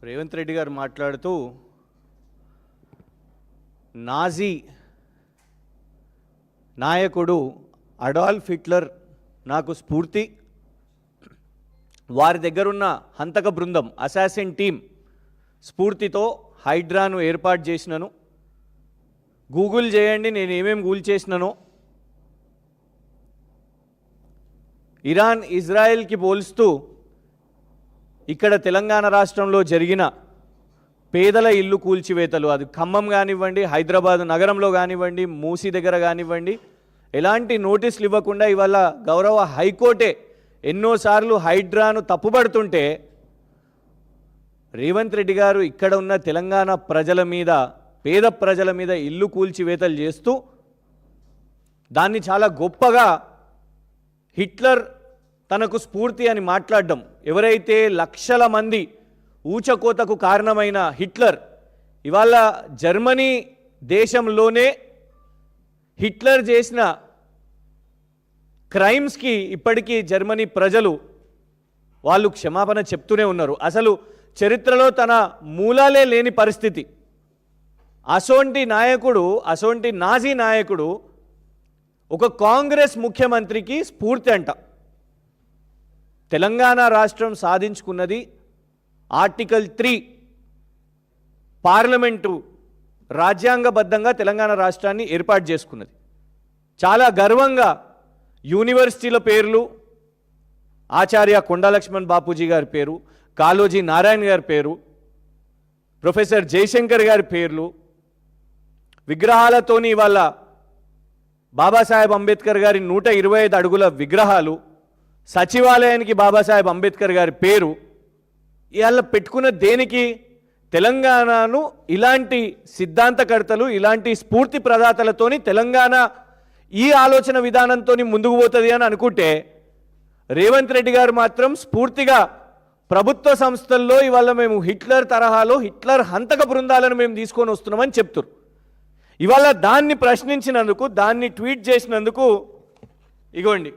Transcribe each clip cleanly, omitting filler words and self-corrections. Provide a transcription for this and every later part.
రేవంత్ రెడ్డి గారు మాట్లాడుతూ నాజీ నాయకుడు అడాల్ఫ్ హిట్లర్ నాకు స్ఫూర్తి, వారి దగ్గరున్న హంతక బృందం అసాసిన్ టీం స్ఫూర్తితో హైడ్రాను ఏర్పాటు చేసినను. గూగుల్ చేయండి నేను ఏమేమి గూగుల్ చేసినానో. ఇరాన్ ఇజ్రాయెల్కి పోలుస్తూ ఇక్కడ తెలంగాణ రాష్ట్రంలో జరిగిన పేదల ఇల్లు కూల్చివేతలు, అది ఖమ్మం కానివ్వండి, హైదరాబాద్ నగరంలో కానివ్వండి, మూసీ దగ్గర కానివ్వండి, ఎలాంటి నోటీసులు ఇవ్వకుండా ఇవాళ గౌరవ హైకోర్టే ఎన్నోసార్లు హైడ్రాను తప్పుపడుతుంటే రేవంత్ రెడ్డి గారు ఇక్కడ ఉన్న తెలంగాణ ప్రజల మీద, పేద ప్రజల మీద ఇల్లు కూల్చివేతలు చేస్తూ దాన్ని చాలా గొప్పగా హిట్లర్ తనకు స్ఫూర్తి అని మాట్లాడడం. ఎవరైతే లక్షల మంది ఊచకోతకు కారణమైన హిట్లర్ ఇవాళ జర్మనీ దేశంలోనే హిట్లర్ చేసిన క్రైమ్స్కి ఇప్పటికీ జర్మనీ ప్రజలు వాళ్ళు క్షమాపణ చెప్తూనే ఉన్నారు. అసలు చరిత్రలో తన మూలాలే లేని పరిస్థితి. అసోంటి నాయకుడు, అసోంటి నాజీ నాయకుడు ఒక కాంగ్రెస్ ముఖ్యమంత్రికి స్ఫూర్తి అంట. తెలంగాణ రాష్ట్రం సాధించుకున్నది ఆర్టికల్ 3 పార్లమెంటు రాజ్యాంగబద్ధంగా తెలంగాణ రాష్ట్రాన్ని ఏర్పాటు చేసుకున్నది. చాలా గర్వంగా యూనివర్సిటీల పేర్లు ఆచార్య కొండా లక్ష్మణ్ బాపూజీ గారి పేరు, కాళోజీ నారాయణ గారి పేరు, ప్రొఫెసర్ జయశంకర్ గారి పేర్లు, విగ్రహాలతోని ఇవాళ బాబాసాహెబ్ అంబేద్కర్ గారి 125 అడుగుల విగ్రహాలు, సచివాలయానికి బాబాసాహెబ్ అంబేద్కర్ గారి పేరు ఇవాళ పెట్టుకున్న దేనికి? తెలంగాణను ఇలాంటి సిద్ధాంతకర్తలు, ఇలాంటి స్ఫూర్తి ప్రదాతలతోని తెలంగాణ ఈ ఆలోచన విధానంతో ముందుకు పోతుంది అని అనుకుంటే రేవంత్ రెడ్డి గారు మాత్రం స్ఫూర్తిగా ప్రభుత్వ సంస్థల్లో ఇవాళ మేము హిట్లర్ తరహాలో హిట్లర్ హంతక బృందాలను మేము తీసుకొని వస్తున్నామని చెప్తారు. ఇవాళ దాన్ని ప్రశ్నించినందుకు, దాన్ని ట్వీట్ చేసినందుకు ఇగోండి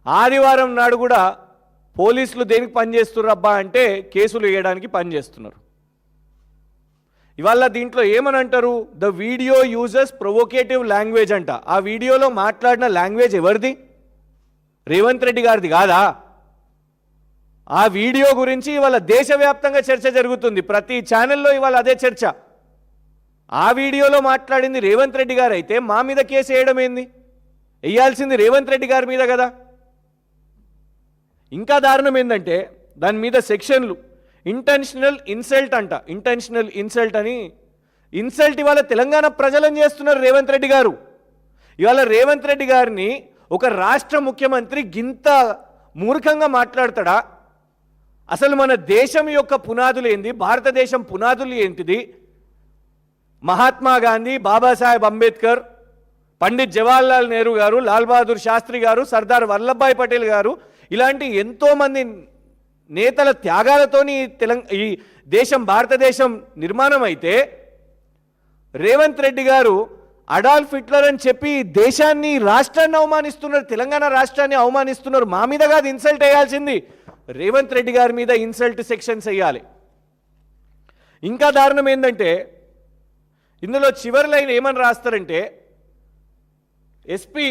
ఆదివారం నాడు కూడా పోలీసులు దేనికి పనిచేస్తున్నారు అబ్బా అంటే కేసులు వేయడానికి పనిచేస్తున్నారు. ఇవాళ దీంట్లో ఏమని అంటారు? The video uses provocative language అంట. ఆ వీడియోలో మాట్లాడిన లాంగ్వేజ్ ఎవరిది? రేవంత్ రెడ్డి గారిది కాదా? ఆ వీడియో గురించి ఇవాళ దేశవ్యాప్తంగా చర్చ జరుగుతుంది. ప్రతి ఛానల్లో ఇవాళ అదే చర్చ. ఆ వీడియోలో మాట్లాడింది రేవంత్ రెడ్డి గారు అయితే మా మీద కేసు వేయడం ఏంది? వేయాల్సింది రేవంత్ రెడ్డి గారి మీద కదా. ఇంకా దారుణం ఏంటంటే దాని మీద సెక్షన్లు ఇంటెన్షనల్ ఇన్సల్ట్ అంట. ఇంటెన్షనల్ ఇన్సల్ట్ అని ఇన్సల్ట్ ఇవాళ తెలంగాణ ప్రజలను చేస్తున్నారు రేవంత్ రెడ్డి గారు. ఇవాళ రేవంత్ రెడ్డి గారిని ఒక రాష్ట్ర ముఖ్యమంత్రి గింత మూర్ఖంగా మాట్లాడతాడా? అసలు మన దేశం యొక్క పునాదులు ఏంది? భారతదేశం పునాదులు ఏంటిది? మహాత్మా గాంధీ, బాబాసాహెబ్ అంబేద్కర్, పండిత్ జవహర్లాల్ నెహ్రూ గారు, లాల్ బహదూర్ శాస్త్రి గారు, సర్దార్ వల్లభాయ్ పటేల్ గారు, ఇలాంటి ఎంతోమంది నేతల త్యాగాలతోని ఈ దేశం, భారతదేశం నిర్మాణం అయితే రేవంత్ రెడ్డి గారు అడాల్ఫ్ హిట్లర్ అని చెప్పి దేశాన్ని, రాష్ట్రాన్ని అవమానిస్తున్నారు, తెలంగాణ రాష్ట్రాన్ని అవమానిస్తున్నారు. మా మీద కాదు ఇన్సల్ట్ వేయాల్సింది, రేవంత్ రెడ్డి గారి మీద ఇన్సల్ట్ సెక్షన్స్ వేయాలి. ఇంకా దారుణం ఏంటంటే ఇందులో చివరి లైన్ ఏమని రాస్తారంటే ఎస్పీ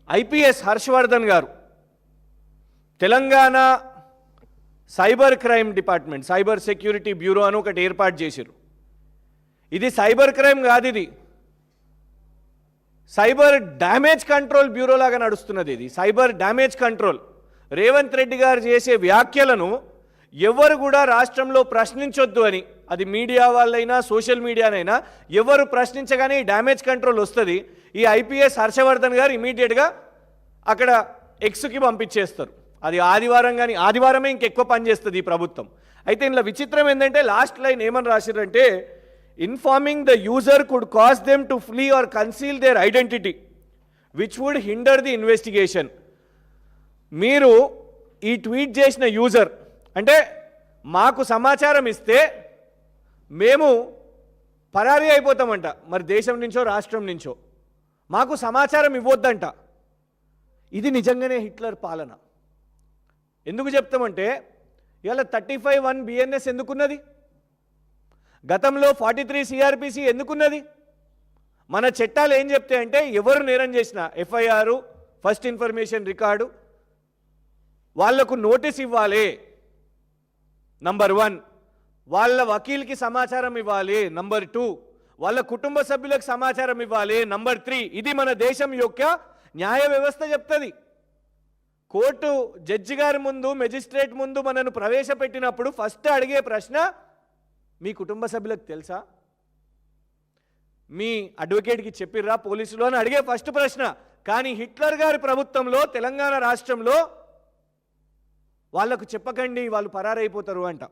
ఐపీఎస్ హర్షవర్ధన్ గారు Telangana cyber crime department, cyber security bureau అని ఒకటి ఏర్పాటు చేశారు. ఇది సైబర్ క్రైమ్ కాదు, ఇది సైబర్ డ్యామేజ్ కంట్రోల్ బ్యూరో లాగా నడుస్తున్నది. ఇది cyber damage control. Revanth Reddy గారు చేసే వ్యాఖ్యలను ఎవరు కూడా రాష్ట్రంలో ప్రశ్నించొద్దు అని, అది మీడియా వాళ్ళైనా సోషల్ మీడియానైనా ఎవరు ప్రశ్నించగానే ఈ డ్యామేజ్ కంట్రోల్ వస్తుంది. ఈ ఐపీఎస్ హర్షవర్ధన్ గారు ఇమీడియట్గా అక్కడ ఎక్స్కి పంపించేస్తారు. అది ఆదివారం కానీ, ఆదివారమే ఇంకెక్కువ పనిచేస్తుంది ఈ ప్రభుత్వం. అయితే ఇందులో విచిత్రం ఏంటంటే లాస్ట్ లైన్ ఏమని రాశారంటే informing the user could cause them to flee or conceal their identity which would hinder the investigation. మీరు ఈ ట్వీట్ చేసిన యూజర్ అంటే మాకు సమాచారం ఇస్తే మేము పరారీ అయిపోతామంట, మరి దేశం నుంచో రాష్ట్రం నుంచో మాకు సమాచారం ఇవ్వద్దంట. ఇది నిజంగానే హిట్లర్ పాలన. ఎందుకు చెప్తామంటే ఇవాళ 35(1) BNS ఎందుకున్నది? గతంలో 43 సిఆర్పిసి ఎందుకున్నది? మన చట్టాలు ఏం చెప్తాయి అంటే ఎవరు నేరం చేసినా ఎఫ్ఐఆర్, ఫస్ట్ ఇన్ఫర్మేషన్ రికార్డు, వాళ్లకు నోటీస్ ఇవ్వాలి. నంబర్ 1, వాళ్ళ వకీల్కి సమాచారం ఇవ్వాలి. నంబర్ 2, వాళ్ళ కుటుంబ సభ్యులకు సమాచారం ఇవ్వాలి. నంబర్ 3, ఇది మన దేశం యొక్క న్యాయ వ్యవస్థ చెప్తుంది. కోర్టు జడ్జి గారి ముందు, మెజిస్ట్రేట్ ముందు మనను ప్రవేశపెట్టినప్పుడు ఫస్ట్ అడిగే ప్రశ్న, మీ కుటుంబ సభ్యులకు తెలుసా? మీ అడ్వకేట్కి చెప్పిర్రా పోలీసులు అని అడిగే ఫస్ట్ ప్రశ్న. కానీ హిట్లర్ గారి ప్రభుత్వంలో తెలంగాణ రాష్ట్రంలో వాళ్లకు చెప్పకండి, వాళ్ళు పరారైపోతారు అంట.